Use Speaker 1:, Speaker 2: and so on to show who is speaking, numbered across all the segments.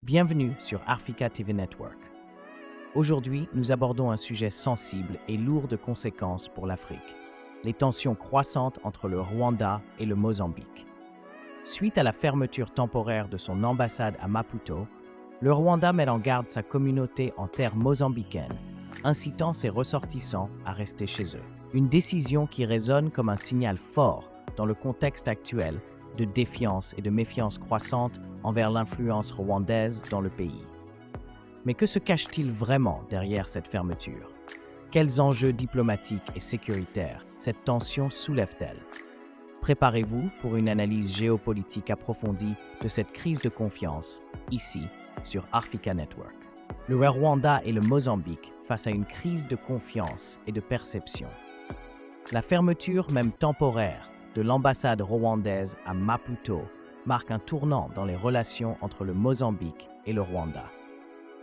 Speaker 1: Bienvenue sur Africa TV Network. Aujourd'hui, nous abordons un sujet sensible et lourd de conséquences pour l'Afrique, les tensions croissantes entre le Rwanda et le Mozambique. Suite à la fermeture temporaire de son ambassade à Maputo, le Rwanda met en garde sa communauté en terre mozambicaine, incitant ses ressortissants à rester chez eux. Une décision qui résonne comme un signal fort dans le contexte actuel de défiance et de méfiance croissante envers l'influence rwandaise dans le pays. Mais que se cache-t-il vraiment derrière cette fermeture? Quels enjeux diplomatiques et sécuritaires cette tension soulève-t-elle? Préparez-vous pour une analyse géopolitique approfondie de cette crise de confiance, ici, sur Africa Network. Le Rwanda et le Mozambique face à une crise de confiance et de perception. La fermeture, même temporaire, de l'ambassade rwandaise à Maputo marque un tournant dans les relations entre le Mozambique et le Rwanda.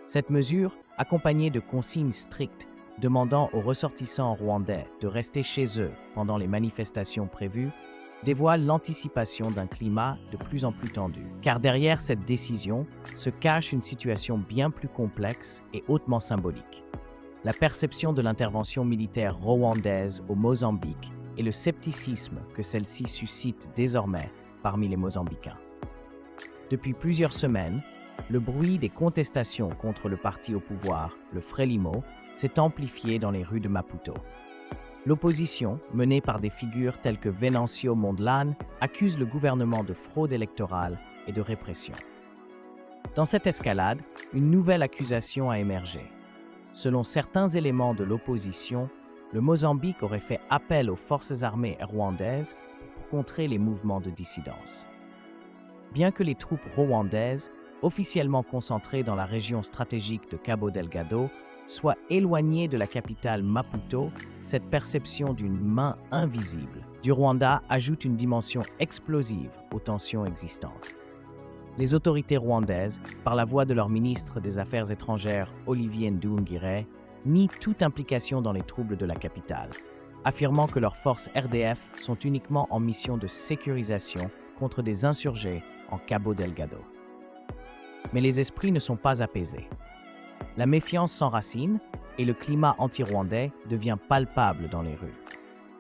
Speaker 1: Cette mesure, accompagnée de consignes strictes demandant aux ressortissants rwandais de rester chez eux pendant les manifestations prévues, dévoile l'anticipation d'un climat de plus en plus tendu. Car derrière cette décision se cache une situation bien plus complexe et hautement symbolique. La perception de l'intervention militaire rwandaise au Mozambique et le scepticisme que celle-ci suscite désormais parmi les Mozambicains. Depuis plusieurs semaines, le bruit des contestations contre le parti au pouvoir, le Frelimo, s'est amplifié dans les rues de Maputo. L'opposition, menée par des figures telles que Venancio Mondlane, accuse le gouvernement de fraude électorale et de répression. Dans cette escalade, une nouvelle accusation a émergé. Selon certains éléments de l'opposition, le Mozambique aurait fait appel aux forces armées rwandaises pour contrer les mouvements de dissidence. Bien que les troupes rwandaises, officiellement concentrées dans la région stratégique de Cabo Delgado, soient éloignées de la capitale Maputo, cette perception d'une main invisible du Rwanda ajoute une dimension explosive aux tensions existantes. Les autorités rwandaises, par la voix de leur ministre des Affaires étrangères Olivier Nduhungirehe, nient toute implication dans les troubles de la capitale, affirmant que leurs forces RDF sont uniquement en mission de sécurisation contre des insurgés en Cabo Delgado. Mais les esprits ne sont pas apaisés. La méfiance s'enracine et le climat anti-rwandais devient palpable dans les rues.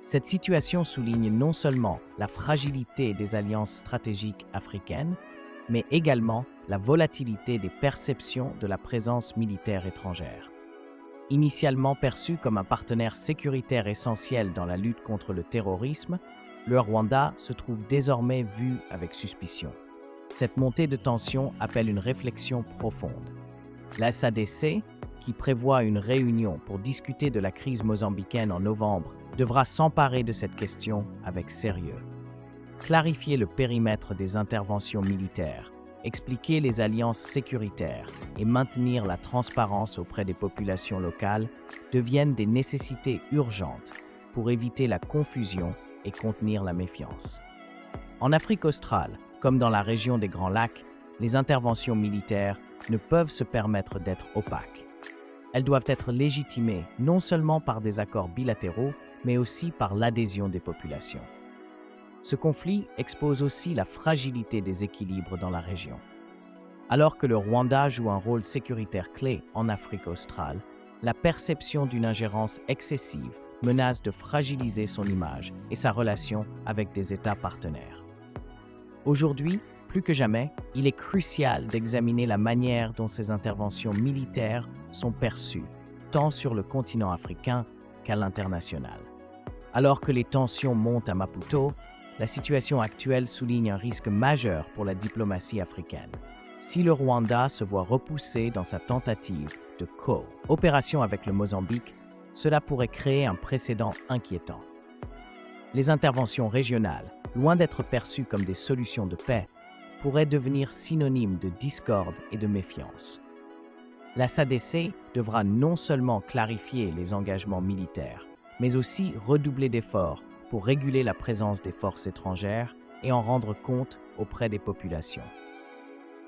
Speaker 1: Cette situation souligne non seulement la fragilité des alliances stratégiques africaines, mais également la volatilité des perceptions de la présence militaire étrangère. Initialement perçu comme un partenaire sécuritaire essentiel dans la lutte contre le terrorisme, le Rwanda se trouve désormais vu avec suspicion. Cette montée de tension appelle une réflexion profonde. La SADC, qui prévoit une réunion pour discuter de la crise mozambicaine en novembre, devra s'emparer de cette question avec sérieux. Clarifier le périmètre des interventions militaires, expliquer les alliances sécuritaires et maintenir la transparence auprès des populations locales deviennent des nécessités urgentes pour éviter la confusion et contenir la méfiance. En Afrique australe, comme dans la région des Grands Lacs, les interventions militaires ne peuvent se permettre d'être opaques. Elles doivent être légitimées non seulement par des accords bilatéraux, mais aussi par l'adhésion des populations. Ce conflit expose aussi la fragilité des équilibres dans la région. Alors que le Rwanda joue un rôle sécuritaire clé en Afrique australe, la perception d'une ingérence excessive menace de fragiliser son image et sa relation avec des États partenaires. Aujourd'hui, plus que jamais, il est crucial d'examiner la manière dont ces interventions militaires sont perçues, tant sur le continent africain qu'à l'international. Alors que les tensions montent à Maputo, la situation actuelle souligne un risque majeur pour la diplomatie africaine. Si le Rwanda se voit repoussé dans sa tentative de coopération avec le Mozambique, cela pourrait créer un précédent inquiétant. Les interventions régionales, loin d'être perçues comme des solutions de paix, pourraient devenir synonymes de discorde et de méfiance. La SADC devra non seulement clarifier les engagements militaires, mais aussi redoubler d'efforts pour réguler la présence des forces étrangères et en rendre compte auprès des populations.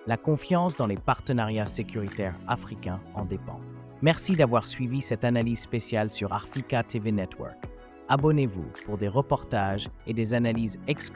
Speaker 1: La confiance dans les partenariats sécuritaires africains en dépend. Merci d'avoir suivi cette analyse spéciale sur Africa TV Network. Abonnez-vous pour des reportages et des analyses exclusives